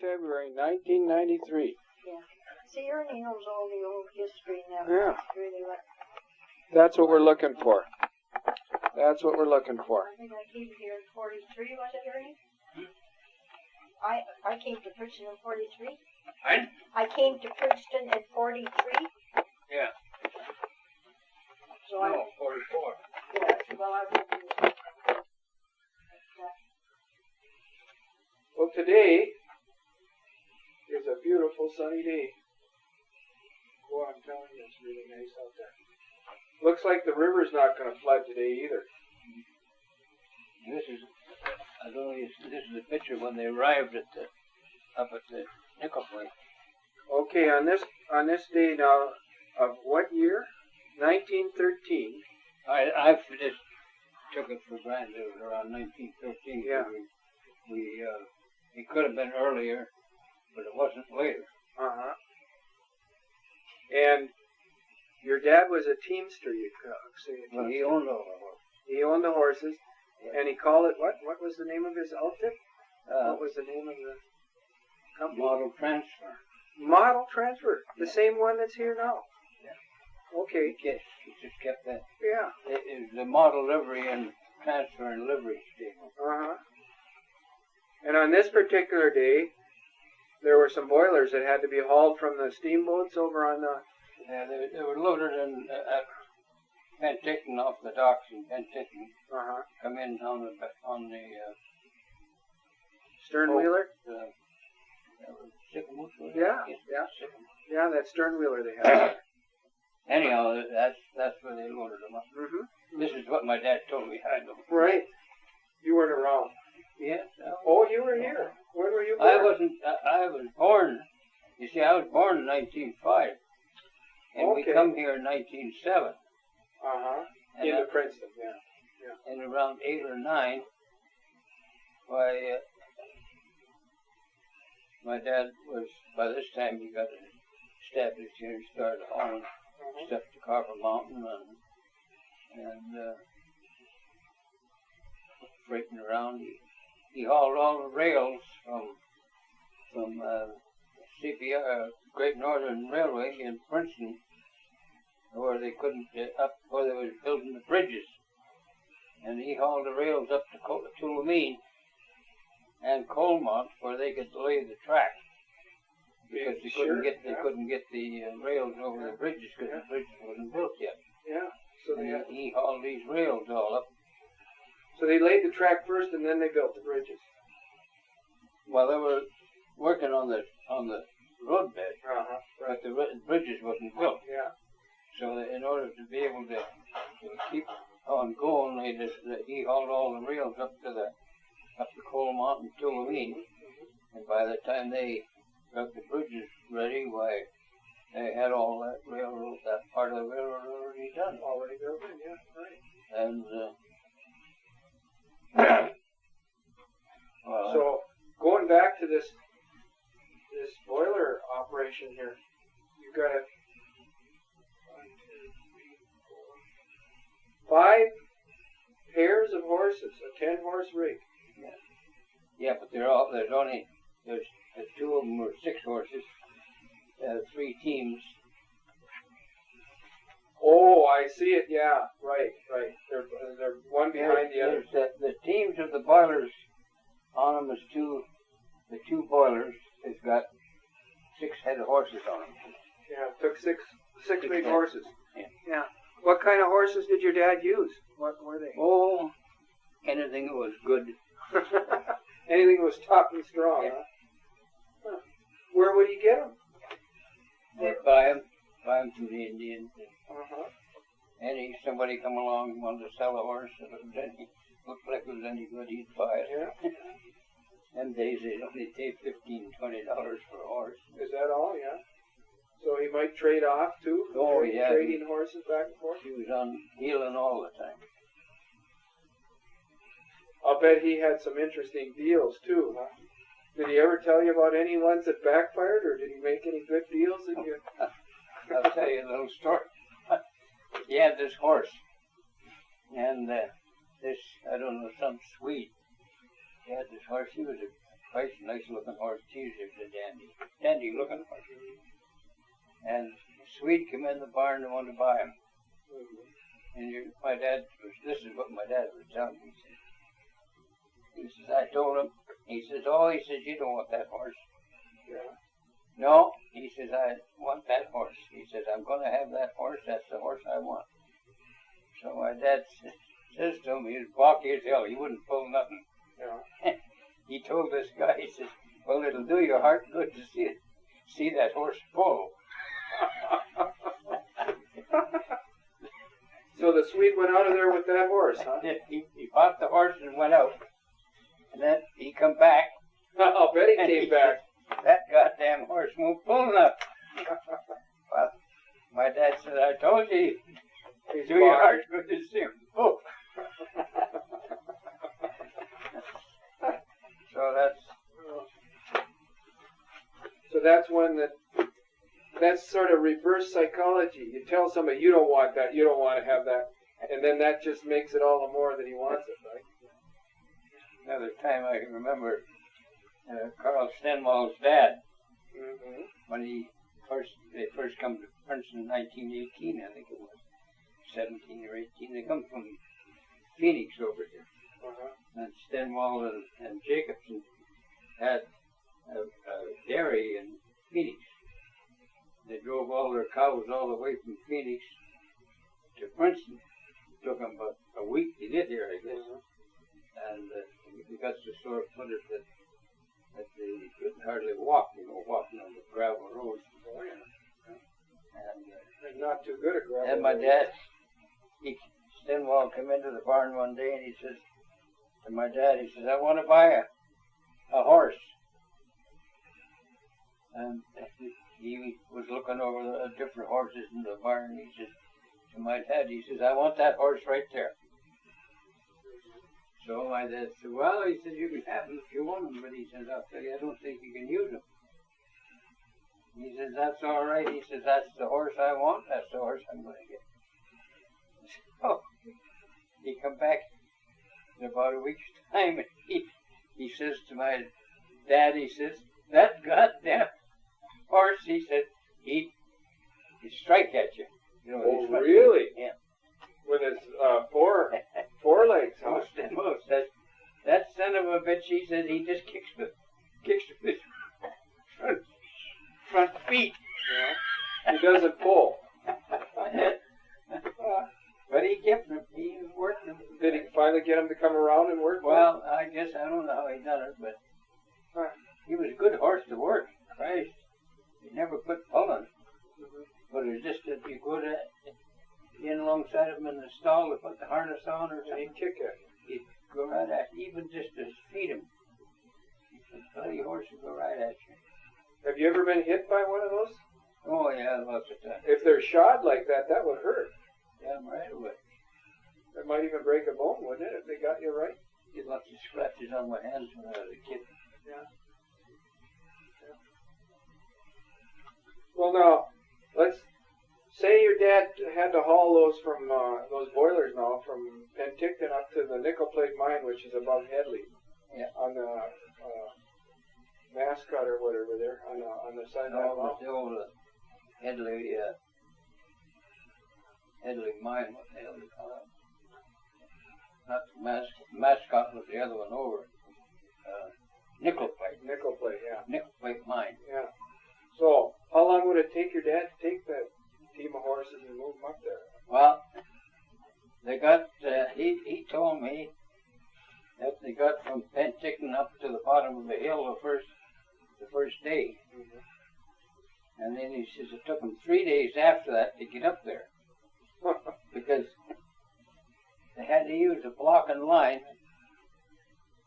February 1993. Yeah. See, Ernie knows all the old history now. Yeah. It's really like, That's what we're looking for. That's what we're looking for. I think I came here in 43, was it, Ernie? I came to Princeton in 43. I came to Princeton in 43. Yeah. So No, 44. Yeah, well, I was Well, today is a beautiful sunny day. Boy, I'm telling you, it's really nice out there. Looks like the river's not going to flood today either. This is, I don't know, this is the picture when they arrived up at the nickel point. Okay, on this day now, of what year? 1913. I just took it for granted it was around 1913. Yeah. It could have been earlier, but it wasn't later. Uh-huh. And your dad was a teamster, you could say. Well, he owned all of them. He owned the horses, and he called it what? What was the name of his outfit? Uh, What was the name of the company? Model transfer. Model Transfer, the same one that's here now. Yeah. Okay. Yes, he just kept that. Yeah. It was the model livery and transfer and livery stable. Uh-huh. And on this particular day, there were some boilers that had to be hauled from the steamboats over on the... Yeah, they were loaded in at Penticton off the docks in Penticton. Uh-huh. Come in on the Sternwheeler? Sycamore. Yeah, yeah. Sycamore. Yeah, that sternwheeler they had. Anyhow, that's where they loaded them up. Mm-hmm. This is what my dad told me. I know. Right. You weren't around. Yes. Oh, you were here. When were you born? I was born. You see, I was born in 1905, and we Okay. come here in 1907. Uh-huh. And Into Princeton, yeah. And around 8 or 9, my dad was, by this time he got established here and started hauling stuff to Copper Mountain and freighting around. He hauled all the rails from CPR, Great Northern Railway in Princeton, where they couldn't where they was building the bridges. And he hauled the rails up to Tulameen and Colmont where they could lay the track. Because they couldn't get the rails over the bridges because the bridges wasn't built yet. Yeah. So he hauled these rails all up. So they laid the track first and then they built the bridges. Well, they were working on the roadbed, Uh-huh. but the bridges wasn't built. Yeah. So that in order to be able to keep on going, he hauled all the rails up to Colmont and Tulameen. And by the time they got the bridges ready, why, they had all that railroad, that part of the railroad already done. Already built in, yeah, right. And well, So going back to this boiler operation here, you've got 5 pairs of horses, a 10-horse rig. yeah, but there's 2 of them were 6 horses, 3 teams. Oh, I see it. Yeah, right. They're one behind the other. The teams of the boilers on them is the 2 boilers has got 6 head of horses on them. Yeah, it took six big head. horses. Yeah. What kind of horses did your dad use? What were they? Oh, anything that was good. Anything that was tough and strong, Yeah. huh? Where would he get them? They'd buy them from the Indians. Uh-huh. Somebody come along and wanted to sell a horse that looked like it was any good, he'd buy it. Yeah. Them days they'd only take $15, $20 for a horse. Is that all? Yeah. So he might trade off too? Oh, yeah. Trading horses back and forth? He was on healing all the time. I'll bet he had some interesting deals too, huh? Did he ever tell you about any ones that backfired, or did he make any good deals that you... I'll tell you a little story. He had this horse, and this, I don't know, some Swede. He had this horse. He was a Price, nice looking horse. Geez, it was a dandy looking horse. And the Swede came in the barn and wanted to buy him. And my dad this is what my dad was telling me. He says, I told him, he says, you don't want that horse. Yeah. No, he says, I want that horse. He says, I'm going to have that horse. That's the horse I want. So my dad says to him, he was balky as hell. He wouldn't pull nothing. Yeah. He told this guy, he says, well, it'll do your heart good to see that horse pull. So the Swede went out of there with that horse, huh? He bought the horse and went out. And then he come back. I'll bet he came back. Said, that goddamn horse won't pull enough. Well, my dad said, I told you, do your heart good to see him pull. So that's when that's sort of reverse psychology. You tell somebody you don't want that, you don't want to have that, and then that just makes it all the more that he wants it, right? Another time I can remember Carl Stenwall's dad, when they first come to Princeton in 1918, I think it was, 17 or 18. They come from Phoenix over here. And Stenwall and Jacobson had a dairy in Phoenix. They drove all their cows all the way from Phoenix to Princeton. It took them about a week to get here, I guess. And they got so sore-footed that they couldn't hardly walk, walking on the gravel roads. And not too good at gravel. And my dad, Stenwall came into the barn one day and he says to my dad, he says, I want to buy a horse. And he was looking over the different horses in the barn. He says to my dad, he says, I want that horse right there. So my dad said, well, he says, you can have him if you want him, but he says, I'll tell you, I don't think you can use him. He says, that's all right. He says, that's the horse I want. That's the horse I'm going to get. So he come back in about a week's time, and he says to my dad, he says, that goddamn horse, he said, he'd strike at you. Oh, really? Yeah. With his four legs, huh? Most. That son of a bitch, he said, he just kicks with his front feet. Yeah. He doesn't pull. But he kept him. He was working him. Did he finally get him to come around and work? Well, I guess I don't know how he done it, but he was a good horse to work. Christ. He never quit pulling. But it was just that you go in alongside him in the stall to put the harness on or something. He'd kick it. He'd go right at you, even just to feed him. The bloody horse would go right at you. Have you ever been hit by one of those? Oh, yeah, lots of times. If they're shod like that, that would hurt. Yeah, right away. That might even break a bone, wouldn't it, if they got you right? Get lots of scratches on my hands when I was a kid. Yeah. Well, now, let's say your dad had to haul those from those boilers now from Penticton up to the nickel plate mine, which is above Headley. Yeah. On the Mascot or whatever there on the side of that mountain. The old Headley mine. What the hell do you call it? Not the Mascot was the other one over. Nickel plate. Nickel plate, yeah. Nickel plate mine. Yeah. So, how long would it take your dad to take that team of horses and move them up there? Well, they got, he told me that they got from Penticton up to the bottom of the hill the first day. And then he says it took them 3 days after that to get up there. Because they had to use a block and line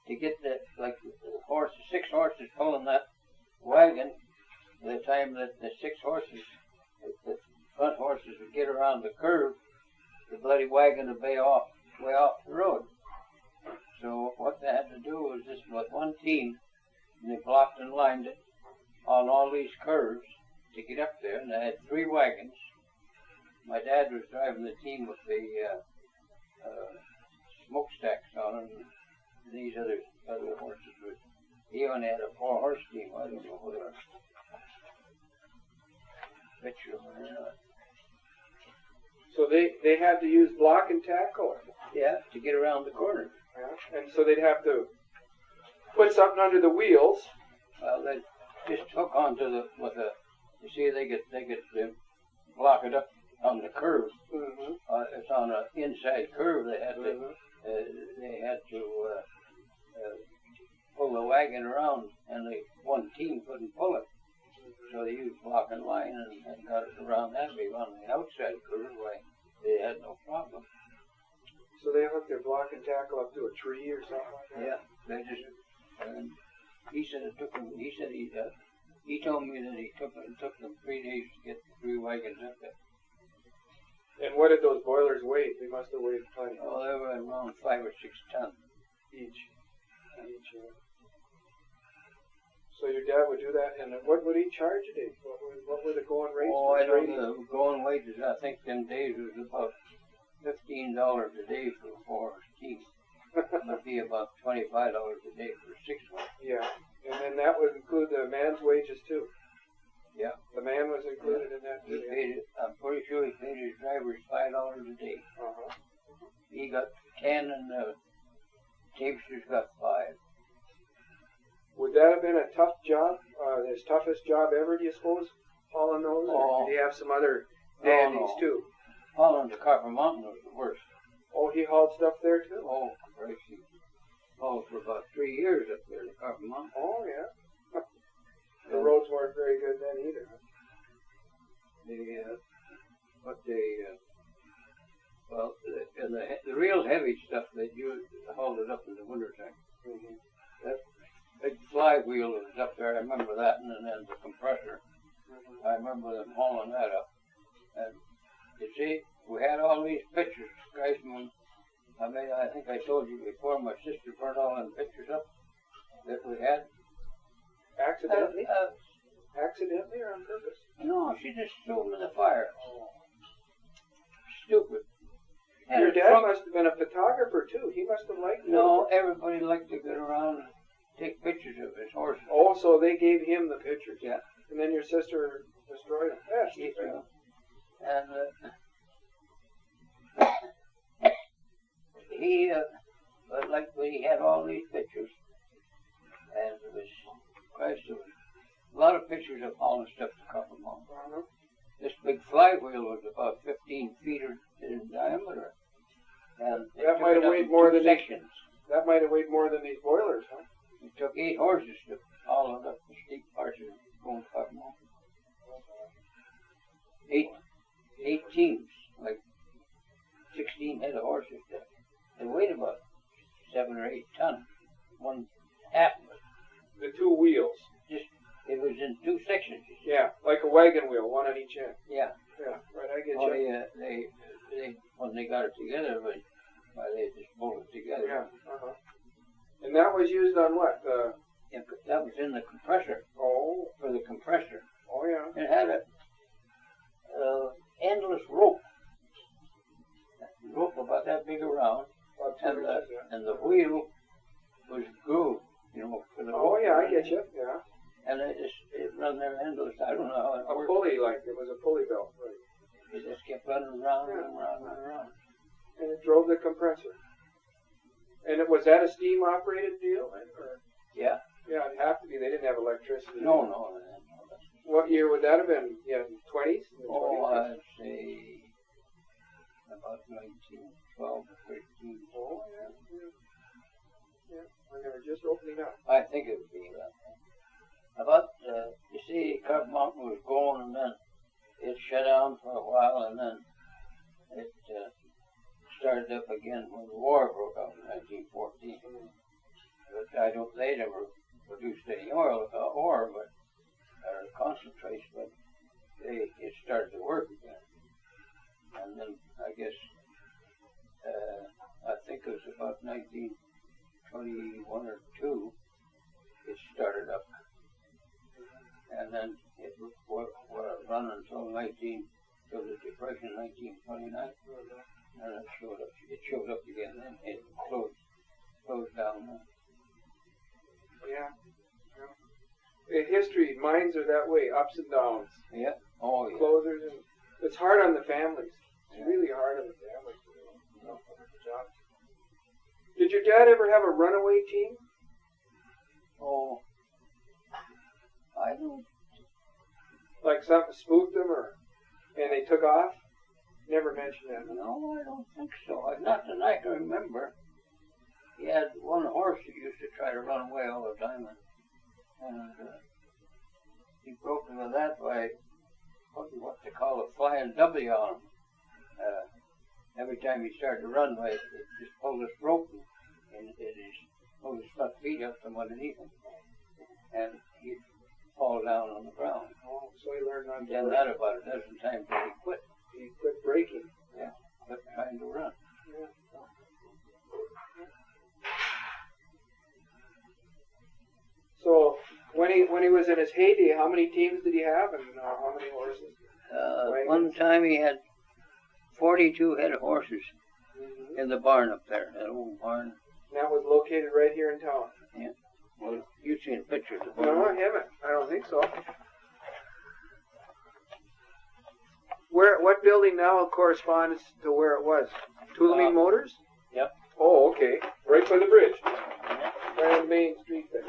to get the 6 horses pulling that wagon. By the time that the 6 horses, the front horses would get around the curve, the bloody wagon would be way off the road. So what they had to do was just with one team, and they blocked and lined it on all these curves to get up there, and they had 3 wagons. My dad was driving the team with the smokestacks on them, and these other horses were He only had a 4-horse team. I don't know whether a picture of it or not. So they had to use block and tackle. Yeah, to get around the corner. Yeah. And so they'd have to put something under the wheels. Well, they just hook onto you see, they get to block it up on the curve. Mm-hmm. It's on an inside curve. They had to pull the wagon around, and one team couldn't pull it. So they used block and line and got it around that way. On the outside curve, they had no problem. So they hooked their block and tackle up to a tree or something like that? Yeah, they just. He said it took him. He said he told me that it took them 3 days to get the 3 wagons up there. And what did those boilers weigh? They must have weighed plenty. Oh, they were around 5 or 6 tons each. So your dad would do that, and what would he charge a day? What were the going rates? Oh, I don't know. The going wages, I think them days was about $15 a day for a 4-horse team. It would be about $25 a day for a 6-horse. Yeah, and then that would include the man's wages too. Yeah. The man was included in that too. I'm pretty sure he paid his drivers $5 a day. Uh-huh. He got 10 and the teamsters got 5. Would that have been a tough job? His toughest job ever, do you suppose? Hauling those? Oh. Or did he have some other dandies too? Hauling to Copper Mountain was the worst. Oh, he hauled stuff there too? Oh, crazy. Hauled for about 3 years up there to Copper Mountain. Oh, yeah. The roads weren't very good then either. The real heavy stuff that you hauled it up in the wintertime. Mm-hmm. That big flywheel was up there, I remember that, and then the compressor. Mm-hmm. I remember them hauling that up. And you see, we had all these pictures, guys. I think I told you before, my sister burned all them pictures up that we had. Accidentally? Accidentally or on purpose? No, she just threw them in the fire. Stupid. And your dad must have been a photographer too. He must have liked it. No, everybody liked to get around and take pictures of his horses. Oh, so they gave him the pictures. Yeah. And then your sister destroyed them. Yes. Yeah. And he had all these pictures, and there was a lot of pictures of hauling stuff to Copper Mountain. Uh-huh. This big flywheel was about 15 feet in diameter, and that might have weighed more than sections. That might have weighed more than these boilers, huh? It took 8 horses to haul it up the steep parts of going to Copper Mountain. 8 teams, like 16 head of horses. They weighed about 7 or 8 tons. One half of it. The 2 wheels. It was in 2 sections. Yeah, like a wagon wheel, one on each end. Yeah. Yeah, right. I get you. you. When they got it together, they just bolted it together. Yeah. Uh-huh. And that was used on what? That was in the compressor. Oh. For the compressor. Oh yeah. It had a endless rope. Rope about that big around. And the wheel was grooved, for the rope. Oh yeah, I get you. Yeah. And it run there endless. I don't know how it worked. A pulley, like it was a pulley belt, right? It just kept running around and around and around. And it drove the compressor. And was that a steam operated deal? Or? Yeah. Yeah, it'd have to be. They didn't have electricity. No. What year would that have been? Yeah, 20s? Oh, I'd say about 1912 or 13. Oh, yeah. When they were just opening up. I think it would be that. You see, Copper Mountain was going, and then it shut down for a while, and then it started up again when the war broke out in 1914. But they never produced any oil, but concentrates, but it started to work again. And then I guess I think it was about 1921 or 2. It started up, and then it run until the Depression 1929, and it showed up again, and it closed down. Yeah. In history, mines are that way, ups and downs. Yeah. Oh, yeah. Closers, and it's hard on the families. It's really hard on the families. Job. Did your dad ever have a runaway team? Oh, I don't. Like something spooked them, and they took off? Never mentioned that. No, I don't think so. Not that I can remember. He had one horse that used to try to run away all the time, and he broke into that by putting what they call a flying W on him. Every time he started to run, it just pulled his rope and it pulled his front feet up from underneath him, and he'd fall down on the ground. Oh, so he learned not to. He'd done that about a dozen times, and he quit. He quit breaking. Yeah, quit trying to run. Yeah. So when he was in his heyday, how many teams did he have, and how many horses? One time he had 42 head of horses in the barn up there, that old barn. And that was located right here in town. Yeah. Well, you've seen pictures of it. No, I haven't. I don't think so. What building now corresponds to where it was? Tulameen Motors? Yep. Oh, okay. Right by the bridge. Right on Main Street there.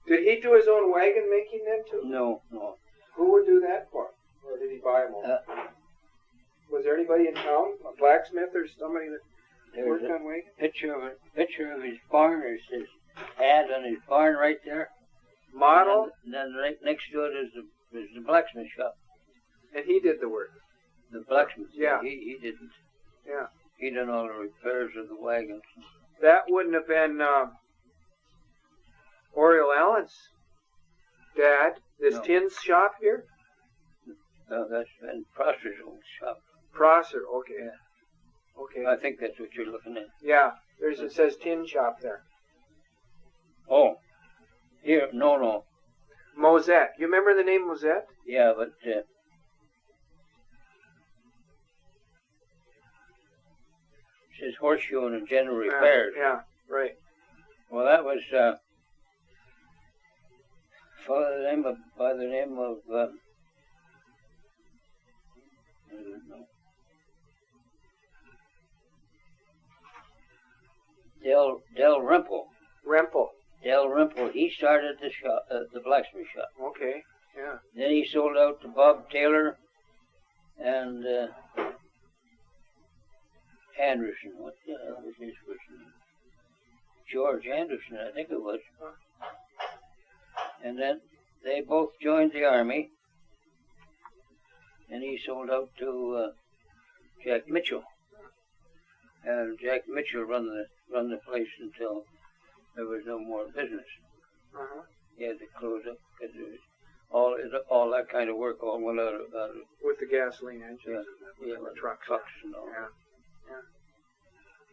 Did he do his own wagon making then too? No. Who would do that for him? Or did he buy them all? Was there anybody in town, a blacksmith or somebody that worked on wagons? Picture of his barn. There's his ad on his barn right there. Model? And then right next to it is the blacksmith shop. And he did the work? The blacksmith. Yeah. He didn't. Yeah. He done all the repairs of the wagons. That wouldn't have been Oriole Allen's dad. This tin shop here? No, that's been Prosser's old shop. Prosser, okay. Yeah. Okay. I think that's what you're looking at. Yeah. It says tin shop there. Oh. Here, no. Mosette. You remember the name Mosette? Yeah, but it says horseshoe and general repairs. Yeah, right. Well, that was by the name of I don't know. Del Rimple. Del Rimple. He started the shop, the blacksmith shop. Okay. Yeah. Then he sold out to Bob Taylor and Anderson. What the hell was his first name? George Anderson, I think it was. And then they both joined the army, and he sold out to Jack Mitchell. And Jack Mitchell run the place until there was no more business. Uh-huh. He had to close up because all that kind of work all went out of with the gasoline engines. Yeah, and the trucks and all.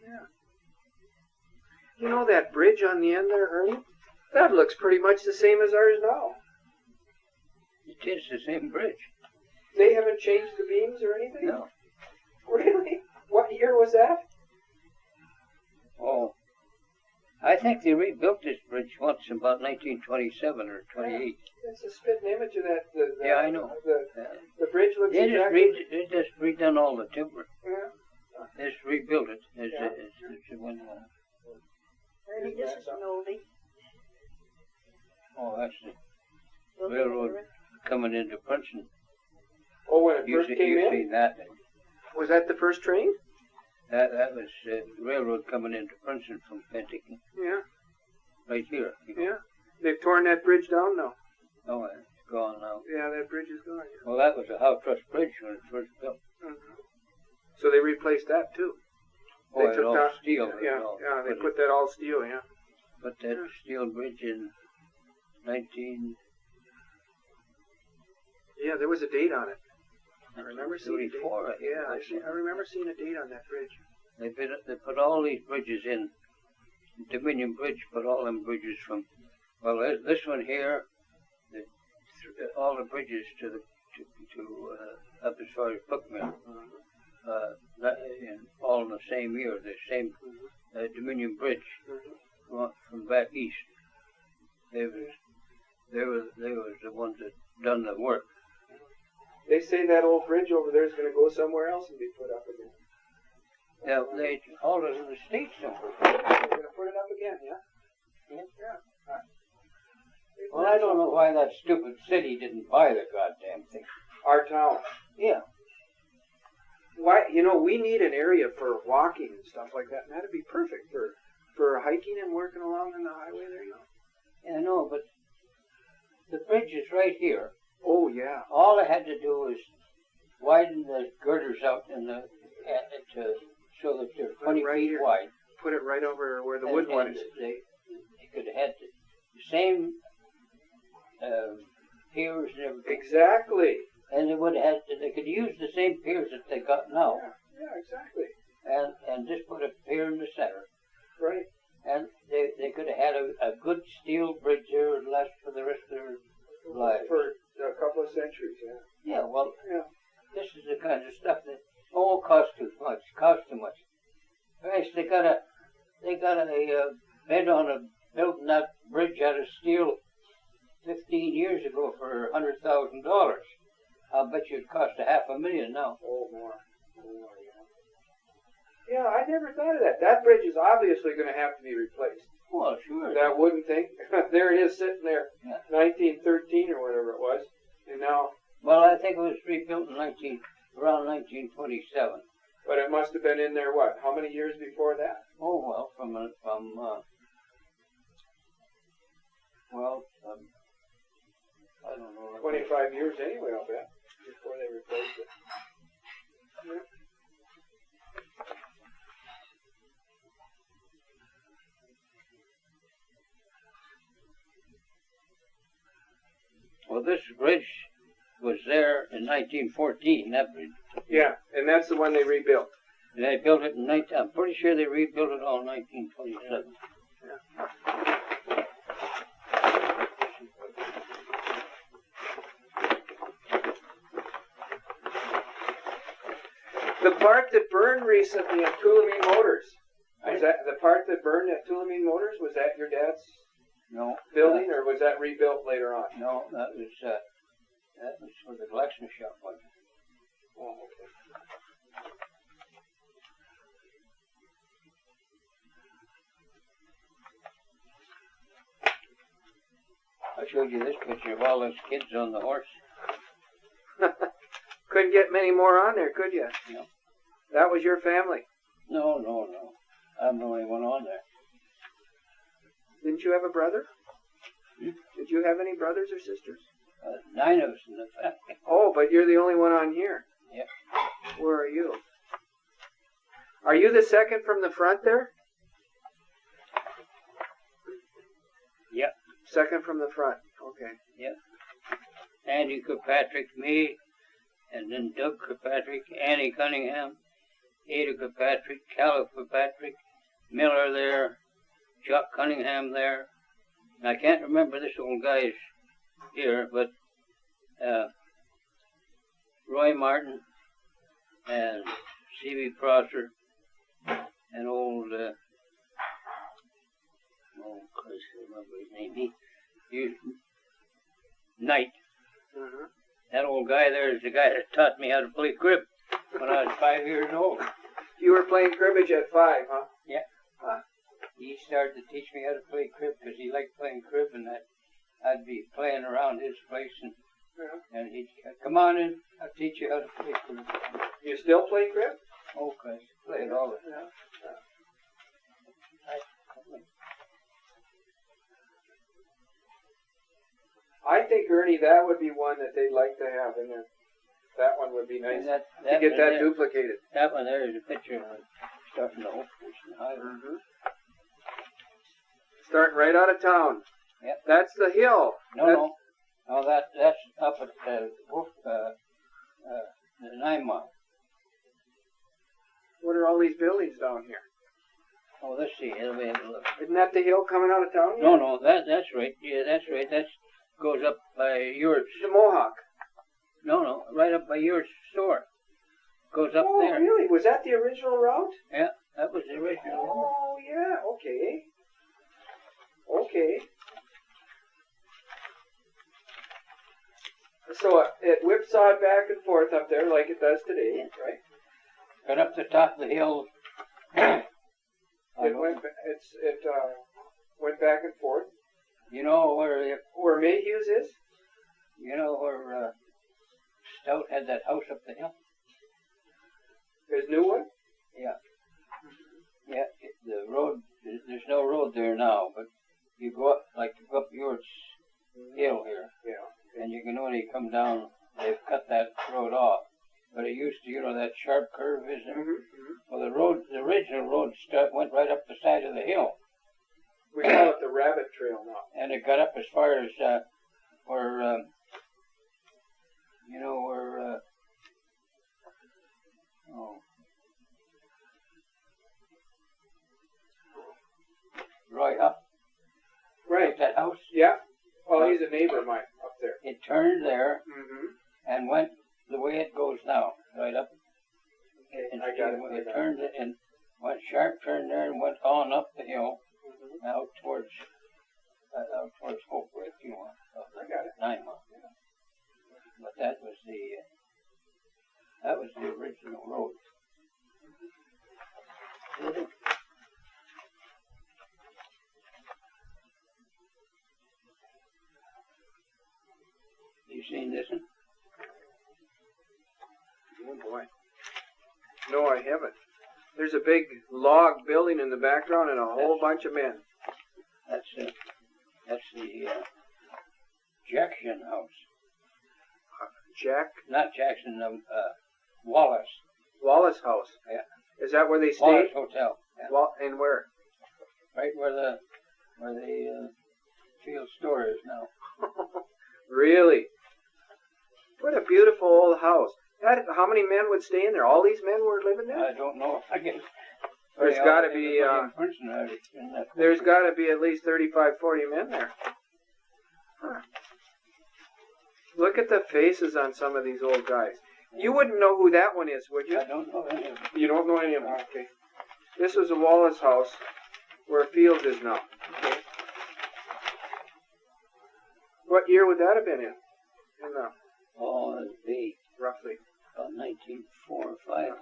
Yeah. You know that bridge on the end there, Ernie? That looks pretty much the same as ours now. It is the same bridge. They haven't changed the beams or anything? No. Really? What year was that? Oh, I think they rebuilt this bridge once in about 1927 or 28. Yeah, it's a spitting image of that. Yeah, I know. The bridge looks They exactly... They just redone all the timber. Yeah. They just rebuilt it. It's a one. Ernie, this is an oldie. Oh, that's the railroad coming into Princeton. Oh, when it first came You've in? seen that. Was that the first train? That was the railroad coming into Princeton from Penticton. Yeah. Right here. Yeah. They've torn that bridge down now. Oh, it's gone now. Yeah, that bridge is gone. Yeah. Well, that was a Howe Trust Bridge when it first built. Mm-hmm. So they replaced that too. Oh, it's all steel. Yeah, they put that all steel, yeah. Put that steel bridge in 19... Yeah, there was a date on it. I remember seeing a date. 34. I remember seeing a date on that bridge. They put all these bridges in. Dominion Bridge put all them bridges from Well, this one here, all the bridges to up as far as Bookman, all in the same year, the same Dominion Bridge from back east. They was the ones that done the work. They say that old bridge over there is going to go somewhere else and be put up again. Yeah, they hauled it in the States somewhere. They're going to put it up again, yeah? Yeah. Well, I don't know why that stupid city didn't buy the goddamn thing. Our town. Yeah. Why? You know, we need an area for walking and stuff like that, and that'd be perfect for hiking and working along on the highway there, you know. Yeah, I know, but the bridge is right here. Oh, yeah. All I had to do was widen the girders out so that they're 20 feet wide. Put it right over where the wood one is. They could have had the same piers and everything. Exactly. And they could use the same piers that they got now. Yeah, exactly. And just put a pier in the center. Right. And they could have had a good steel bridge there and last for the rest of their lives. For a couple of centuries, yeah. Yeah, well, this is the kind of stuff that costs too much. Christ, they got a bid on building that bridge out of steel 15 years ago for $100,000. I'll bet you it cost $500,000 now. Oh, more, yeah. Yeah, I never thought of that. That bridge is obviously going to have to be replaced. Well, sure. That wooden thing. There it is sitting there, yeah. 1913 or whatever it was. And now... Well, I think it was rebuilt in around 1927. But it must have been in there, what, how many years before that? Oh, well, I don't know. 25 years anyway, I'll bet, before they replaced it. Yeah. Well, this bridge was there in 1914, that bridge. Yeah, and that's the one they rebuilt. They built it in I'm pretty sure they rebuilt it all in 1927. Yeah. The part that burned recently at Tulameen Motors, was that the part that burned at Tulameen Motors? Was that your dad's building, or was that rebuilt later on? No, that was for the blacksmith shop one. Oh, okay. I showed you this picture of all those kids on the horse. Couldn't get many more on there, could you? No. That was your family? No. I'm the only one on there. Didn't you have a brother? Hmm? Did you have any brothers or sisters? 9 of us in the family. Oh, but you're the only one on here. Yep. Where are you? Are you the second from the front there? Yep. Second from the front. Okay. Yep. Andy Kirkpatrick, me, and then Doug Kirkpatrick, Annie Cunningham, Ada Kirkpatrick, Caleb Kirkpatrick, Miller there, Chuck Cunningham there. And I can't remember this old guy's here, but Roy Martin and C.B. Prosser and old, Christ, I remember his name. He Knight. Mm-hmm. That old guy there is the guy that taught me how to play crib when I was 5 years old. You were playing cribbage at 5, huh? Yeah. He started to teach me how to play crib because he liked playing crib, and I'd be playing around his place, and he'd come on in, I'll teach you how to play crib. You still play crib? Okay, play it all the time. Yeah. I think, Ernie, that would be one that they'd like to have in there. That one would be nice to get that duplicated. That one there is a picture of starting the Hope Station Highway. Mm-hmm. Starting right out of town. Yep. That's the hill. No, that's up at the 9 Mile. What are all these buildings down here? Oh, let's see. Let me have a look. Isn't that the hill coming out of town? No, that's right. Yeah, that's right. That goes up by yours. The Mohawk. No, right up by your store. Goes up there. Oh, really? Was that the original route? Yeah, that was the original route. Oh, yeah. Okay. Okay. So it whipsawed back and forth up there like it does today, right? Got up the top of the hill. It went back and forth. You know where Mayhew's is? You know where Stout had that house up the hill? His new one? Yeah. Yeah, the road, there's no road there now, but you go up yours hill here. Yeah. And you can only come down, they've cut that road off. But it used to, that sharp curve, isn't it? Mm-hmm. Well, the original road went right up the side of the hill. We call it the Rabbit Trail now. And it got up as far as where Roy Huff. Right. That house. Yeah. Well, he's a neighbor of mine up there. It turned there Mm-hmm. and went the way it goes now, right up. Okay, And I got it. It turned it and went sharp turn there and went on up the hill out towards Hope Break, I got it. 9 miles. But that was the original road. You seen this one? Oh boy. No, I haven't. There's a big log building in the background and a whole bunch of men. That's the Jackson house. Not Jackson, Wallace. Wallace House. Yeah. Is that where they stay? Wallace Hotel. Yeah. And where? Right where the field store is now. Really? What a beautiful old house. How many men would stay in there? All these men were living there? I don't know. I guess There's got to be at least 35, 40 men there. Huh. Look at the faces on some of these old guys. You wouldn't know who that one is, would you? I don't know any of them. You don't know any of them? Okay. This was a Wallace house where Fields is now. Okay. What year would that have been in? Oh, it'd be Roughly. about 1904 or 5.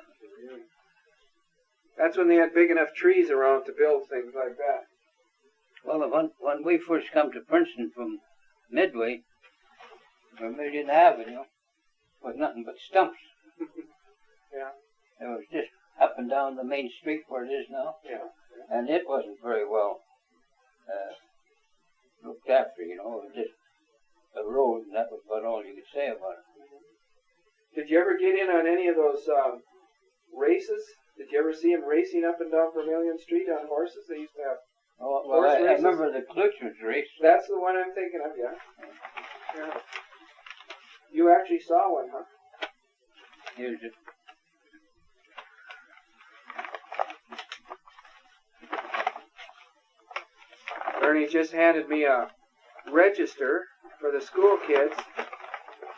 That's when they had big enough trees around to build things like that. Well, when we first come to Princeton from Midway, Vermilion Avenue was nothing but stumps. Yeah. It was just up and down the main street where it is now. Yeah. And it wasn't very well looked after, It was just a road, and that was about all you could say about it. Did you ever get in on any of those races? Did you ever see them racing up and down Vermilion Street on horses? They used to have Oh, well, I remember the Klutschers race. That's the one I'm thinking of, yeah. Yeah. You actually saw one, huh? Here's it. Ernie just handed me a register for the school kids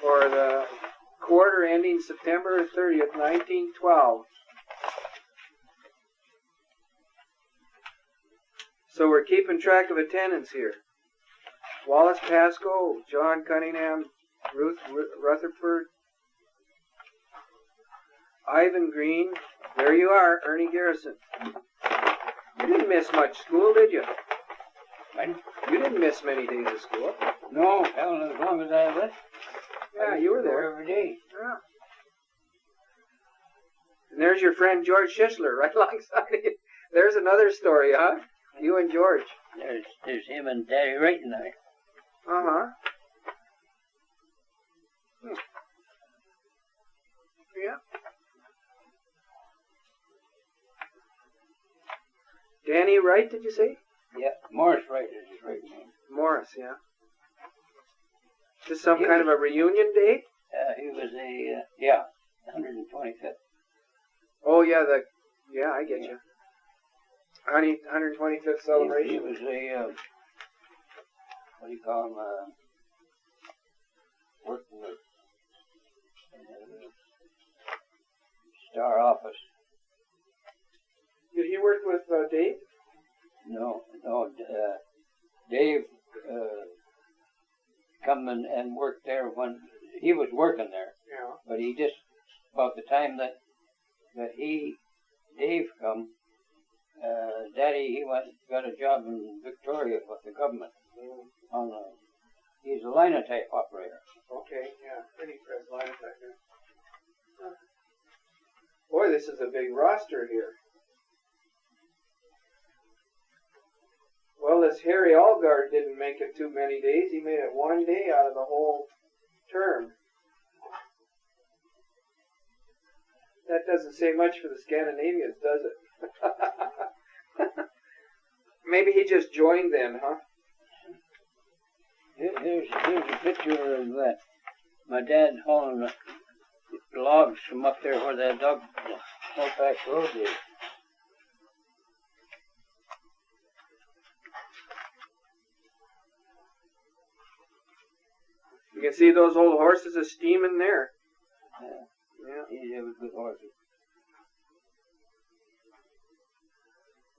for the quarter ending September 30th, 1912. So we're keeping track of attendance here. Wallace Pascoe, John Cunningham, Ruth Rutherford, Ivan Green. There you are, Ernie Garrison. You didn't miss much school, did you? You didn't miss many days of school. No, hell, as long as I lived. Yeah, you were there every day. Yeah. And there's your friend George Schischler right alongside you. There's another story, huh? You and George. There's him and Daddy right in there. Uh-huh. Yeah. Danny Wright, did you say? Yeah, Morris Wright is his right name. Morris, yeah. Is this some kind of a reunion date? He was 125th. Oh, yeah, I get you. 125th celebration. He was a, what do you call him, working with Star Office. Did he work with Dave? No, Dave come and worked there when he was working there. Yeah. But he just, about the time that Dave come, Daddy, he got a job in Victoria with the government. He's a linotype operator. Okay, yeah, pretty press linotype. Yeah. Boy, this is a big roster here. Well, this Harry Allgard didn't make it too many days. He made it one day out of the whole term. That doesn't say much for the Scandinavians, does it? Maybe he just joined then, huh? Here's a picture of my dad hauling the logs from up there where that dog back road is. You can see those old horses are steaming there. Yeah. They were good horses.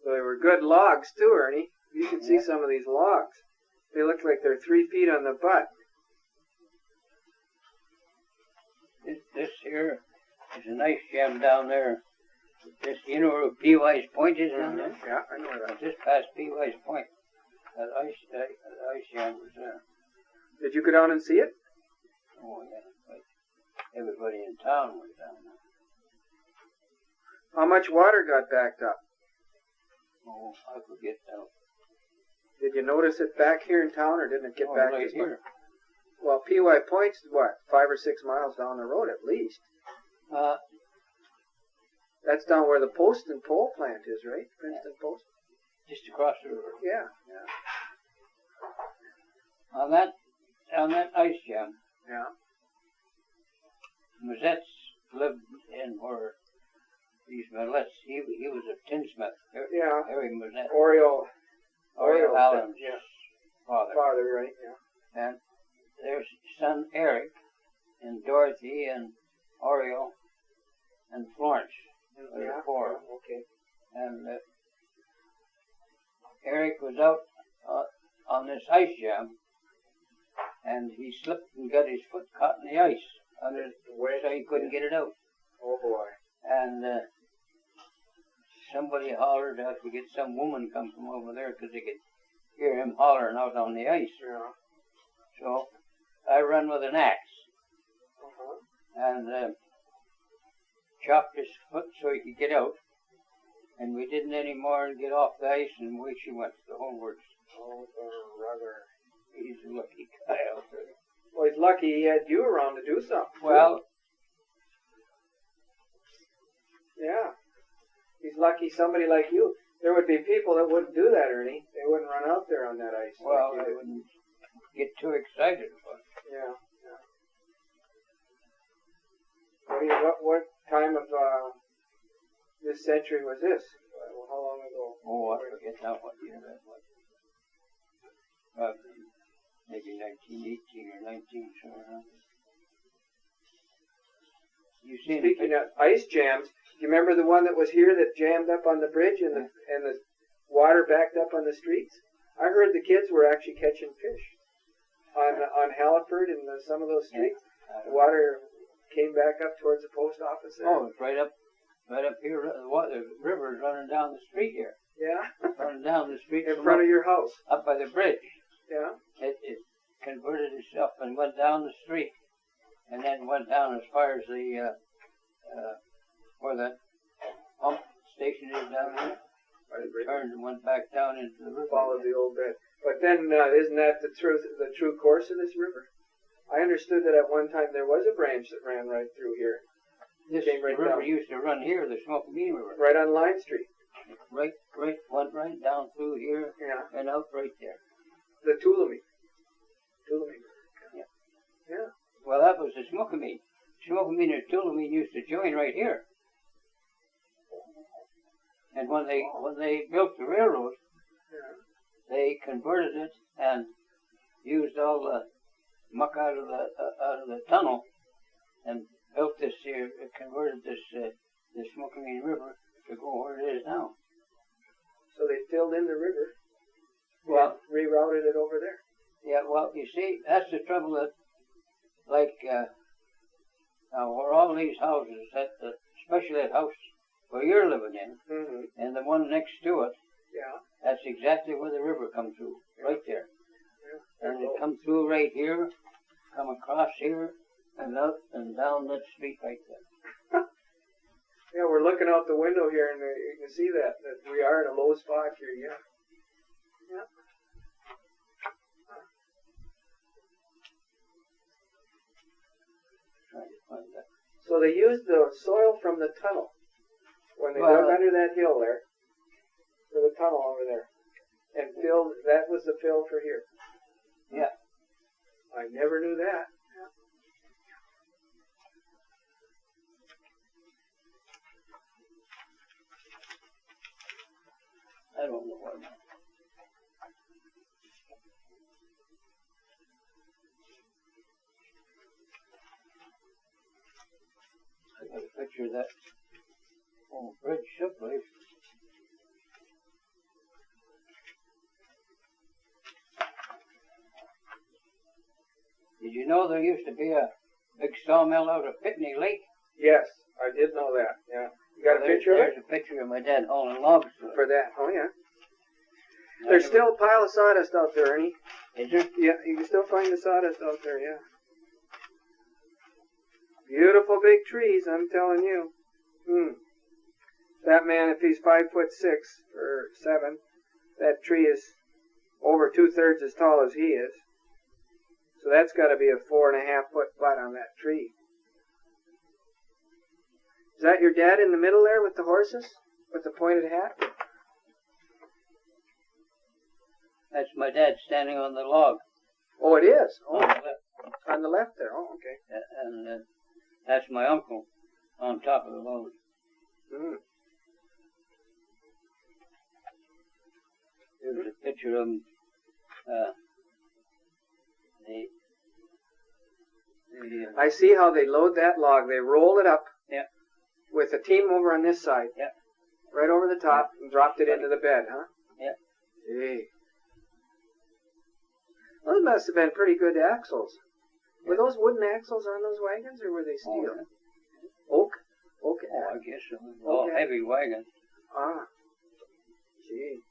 So they were good logs too, Ernie. You can see some of these logs. They look like they're 3 feet on the butt. This here is a nice jam down there. This, you know where P.Y.'s Point is down there? Yeah, I know that. Just past P.Y.'s Point. That ice jam was there. Did you go down and see it? Oh, yeah. But everybody in town was down there. How much water got backed up? Oh, I forget now. Did you notice it back here in town, or didn't it get back right this way? here? Well, P.Y. Point's, what, 5 or 6 miles down the road at least. That's down where the Post and Pole plant is, right? Princeton Post? Just across the river. Yeah. On that ice jam, Yeah. Mazette's lived in where these Mallets, he was a tinsmith. Yeah. Harry Mazette. Oriole Allen's yeah. father. Father, right, yeah. And there's son Eric, and Dorothy, and Oriole, and Florence. There Yeah. were 4. Yeah, okay. And Eric was out on this ice jam, and he slipped and got his foot caught in the ice under, so he couldn't get it out. Oh boy. And somebody hollered, I forget, some woman come from over there because they could hear him hollering out on the ice. Yeah. So I run with an axe Uh-huh. and chopped his foot so he could get out. And we didn't any more get off the ice, and away she went the whole works. Oh, brother. He's a lucky guy out there. Well, he's lucky he had you around to do something. Well, yeah. He's lucky somebody like you. There would be people that wouldn't do that, Ernie. They wouldn't run out there on that ice. well, like I wouldn't get too excited about it. Yeah. What time of this century was this? How long ago? Oh, I forget now what year that was. Probably maybe 1918 or 19, somewhere. You seen Speaking of ice jams, do you remember the one that was here that jammed up on the bridge and the water backed up on the streets? I heard the kids were actually catching fish on Halliford and some of those streets. The water came back up towards the post office there. Oh, it's right up here. The river's running down the street here. Yeah? Running down the street In front of your house. up by the bridge. Yeah? It converted itself and went down the street, and then went down as far as the where the pump station is down there. Turned and went back down into the river. Followed the old bed. But then, isn't that the true course of this river? I understood that at one time there was a branch that ran right through here. This river used to run here, the Smoky River. Right on Line Street. Right, went right down through here, Yeah. and out right there. The Tuolumne. Yeah. Yeah. Well, that was the Smoky. Smoky and Tuolumne used to join right here. And when they built the railroad, they converted it and used all the muck out of the tunnel and built this here, converted this Smoky River to go where it is now. So they filled in the river. Well, rerouted it over there. Yeah, well, you see, that's the trouble that, like, where all these houses, especially that house where you're living in, and the one next to it, that's exactly where the river comes through, right there. Yeah. And it comes through right here, come across here, and up and down that street right there. Yeah, we're looking out the window here, and you can see that we are in a low spot here, yeah. So they used the soil from the tunnel when they dug under that hill there, for the tunnel over there, and filled. That was the fill for here. Yeah, I never knew that. I don't know what. I got a picture of that old bridge someplace. Did you know there used to be a big sawmill out of Pitney Lake? Yes, I did know that, yeah. You got a picture of it? There's a picture of my dad hauling logs for that. Oh, yeah. There's still a pile of sawdust out there, Ernie. Is there? Yeah, you can still find the sawdust out there, yeah. Beautiful big trees, I'm telling you. That man, if he's 5'6" or 7, that tree is over 2/3 as tall as he is. So that's got to be a 4.5-foot butt on that tree. Is that your dad in the middle there with the horses? With the pointed hat? That's my dad standing on the log. Oh, it is? Oh, on the left. On the left there. Oh, okay. And that's my uncle on top of the log. Here's a picture of him. I see how they load that log. They roll it up with a team over on this side. Yeah. Right over the top and dropped it into the bed, huh? Yeah. Gee. Those must have been pretty good axles. Were those wooden axles on those wagons, or were they steel? Oh, yeah. Oak? Oak. I guess so. All heavy wagon. Ah. Gee.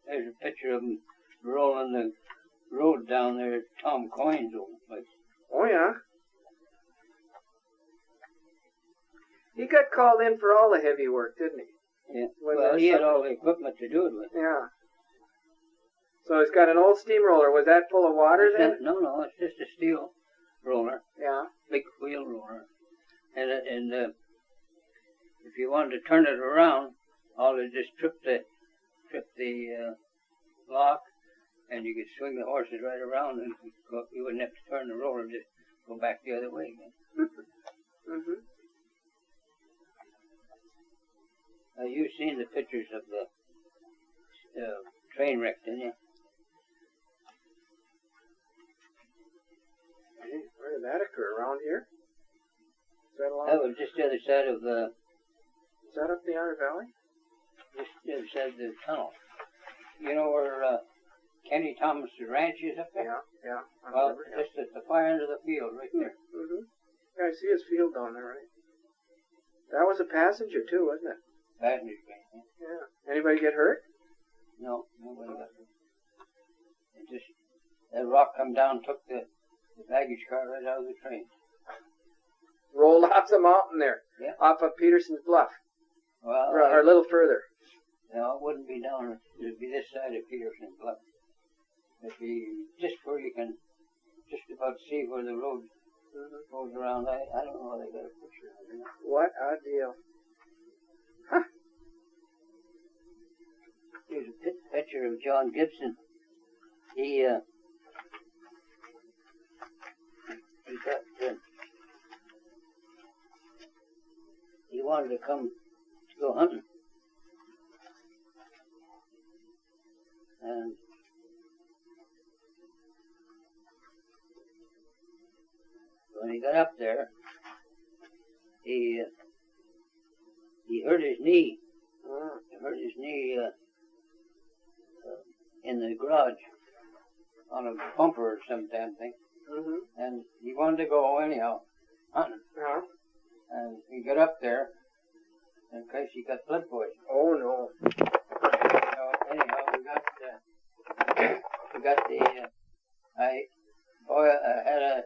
There's a picture of him rolling the road down there at Tom Coyne's old place. Oh, yeah. He got called in for all the heavy work, didn't he? Yeah. Well, he had all the equipment to do it with. Yeah. So he's got an old steamroller. Was that full of water then? No, it's just a steel roller. Yeah. Big wheel roller. And if you wanted to turn it around, all you just trip the lock, and you could swing the horses right around, and you wouldn't have to turn the roller, just go back the other way again. You've seen the pictures of the train wreck, didn't you? Hey, where did that occur? Around here? Is that along? That was just the other side of the... Is that up the Otter Valley? Just the other side of the tunnel. You know where Kenny Thomas' ranch is up there? Yeah. Well, just at the far end of the field, right there. Yeah, I see his field down there, right? That was a passenger too, wasn't it? Passenger train. Yeah. Anybody get hurt? No, nobody got hurt. That rock come down, took the baggage car right out of the train. Rolled off the mountain there. Yeah. Off of Peterson's Bluff. Well, or a little further. No, it wouldn't be down. It would be this side of Peterson's Bluff. It'd be just where you can just about see where the road goes around. I don't know how they got a picture of it. What a deal. Huh. Here's a picture of John Gibson. He wanted to go hunting. And when he got up there, he hurt his knee. He hurt his knee in the garage on a bumper or some damn thing. And he wanted to go anyhow, hunting. And he got up there, and in case he got blood poisoning. Oh no. So anyhow, we got the I had a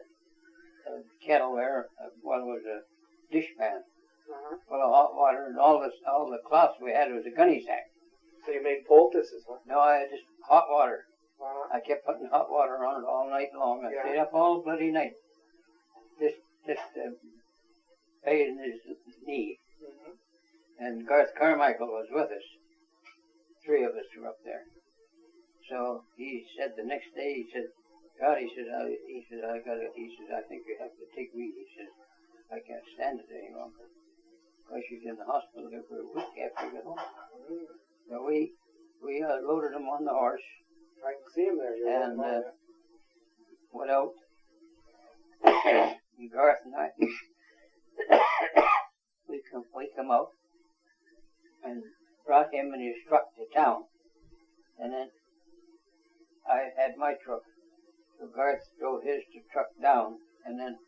kettle there. Well, it was a dish pan full of hot water, and all the cloths we had was a gunny sack. So you made poultices, huh? No, I had just hot water. I kept putting hot water on it all night long. I stayed up all bloody night. Just bathing his knee. And Garth Carmichael was with us. 3 of us were up there. So he said the next day, he said, God, he said, I think you have to take me. He said, I can't stand it any longer. Because she's in the hospital there for a week after we got home. So we loaded him on the horse. I can see him there. And went out. And Garth and I, we come out and brought him in his truck to town. And then I had my truck. So Garth drove his truck down, and then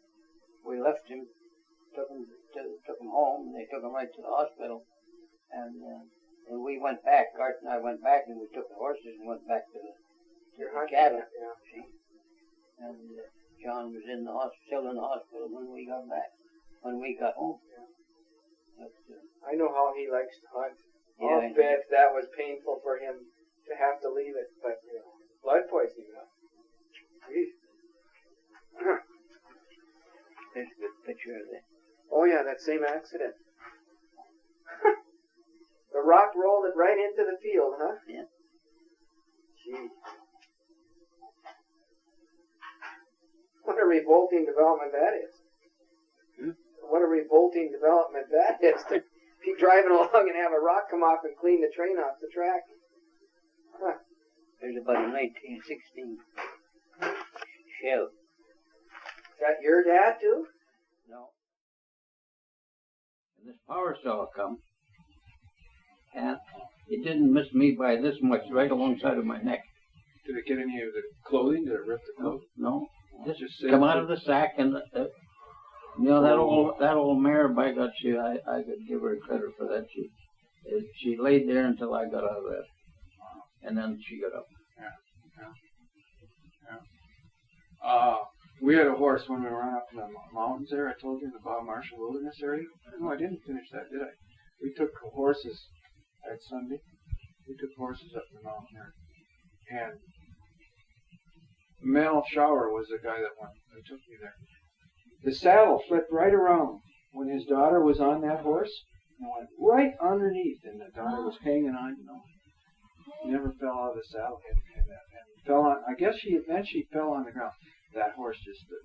we left him, took him home, and they took him right to the hospital. And we went back. Garth and I went back, and we took the horses and went back to the cabin. See? And John was still in the hospital when we got back, when we got home. But, I know how he likes to hunt. Yeah, I'll bet that was painful for him to have to leave it, but blood poisoning. There's a good picture of it. Oh yeah, that same accident. The rock rolled it right into the field, huh? Yeah. Gee. What a revolting development that is. What a revolting development that is. To be driving along and have a rock come off and clean the train off the track. Huh. There's about a 1916 shell. Is that your dad too? No. And this power saw come, and it didn't miss me by this much, right alongside of my neck. Did it get any of the clothing? Did it rip the clothes? No. Just come out of the sack, and that old mare, by God, I could give her credit for that. She laid there until I got out of that, and then she got up. Yeah. We had a horse when we ran up to the mountains there. I told you in the Bob Marshall Wilderness area. No, I didn't finish that, did I? We took horses that Sunday. We took horses up the mountain there, and Mel Shower was the guy that took me there. The saddle flipped right around when his daughter was on that horse and went right underneath, and the daughter was hanging on, Never fell out of the saddle and fell on. I guess she fell on the ground. That horse just stood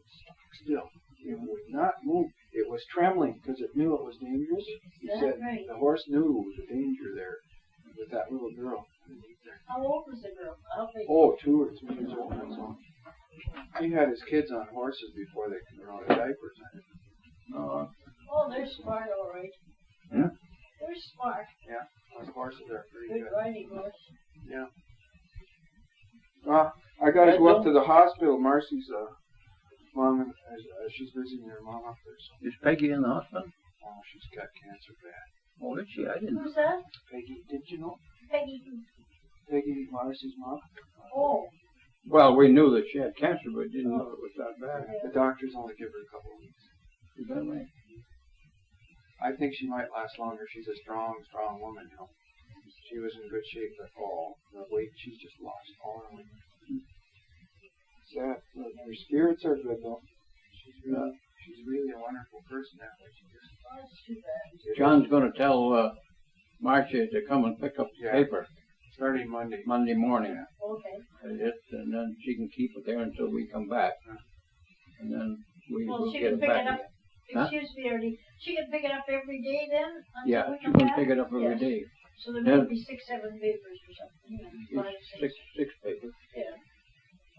still. It would not move. It was trembling because it knew it was dangerous. He said the horse knew it was a danger there with that little girl underneath there. How old was the girl? Oh, 2 or 3 years old. That's all. He had his kids on horses before they could run out of diapers. Oh, they're smart, all right. Yeah? They're smart. Yeah, those horses are pretty Good riding horse. Yeah. Well, I got to go up to the hospital. Marcy's mom, she's visiting her mom up there. So. Is Peggy in the hospital? Oh, she's got cancer bad. Oh, is she? I didn't. Who's that? Peggy, did you know? Peggy, Marcy's mom. Oh. Well, we knew that she had cancer, but didn't know it was that bad. The doctors only give her a couple of weeks. Is that right? I think she might last longer. She's a strong woman, She was in good shape, but the weight, she's just lost all her weight. Sad. Her spirits are good, though. She's really a wonderful person that way. That's too bad. John's going to tell Marcia to come and pick up the paper. Starting Monday. Monday morning. Okay. And then she can keep it there until we come back. And then we'll she get can it pick back it up. again. Excuse me, Ernie. She can pick it up every day then? Yeah, until we she come can back? pick it up every Yes. day. So there Yeah. might be 6, 7 papers or something. You know, 5, 6. Six papers. Yeah.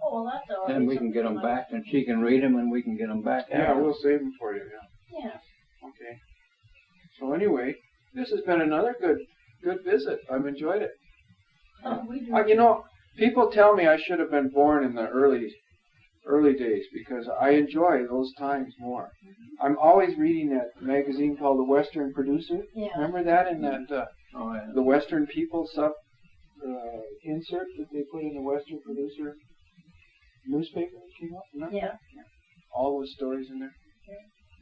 Oh, well, that's all right. Then we can get them back, and she can read them, and we can get them back. Yeah, we'll save them for you. Yeah. Yeah. Okay. So anyway, this has been another good visit. I've enjoyed it. We do. You know, people tell me I should have been born in the early days because I enjoy those times more. I'm always reading that magazine called The Western Producer. Yeah. Remember that in that Oh, yeah. the Western People insert that they put in the Western Producer newspaper that came up? Remember? Yeah. All those stories in there. Yeah.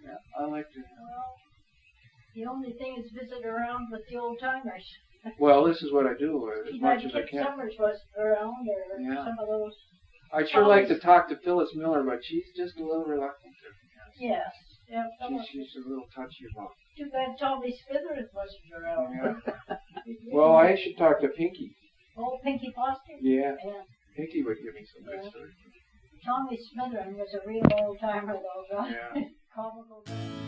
Yeah, I like to. Well, the only thing is visit around with the old timers. Well, this is what I do as much as I Kip can. Summers was around, or Yeah. some of those. I'd sure like to talk to Phyllis Miller, but she's just a little reluctant to. Yes. Yeah, some of She's a little touchy about Too bad Tommy Smithers wasn't around. Yeah. Well, I should talk to Pinky. Oh, Pinky Foster? Yeah, Yeah. Pinky would give me some good Yeah. stories. Tommy Smithers was a real old timer, though. Yeah. Comical guy.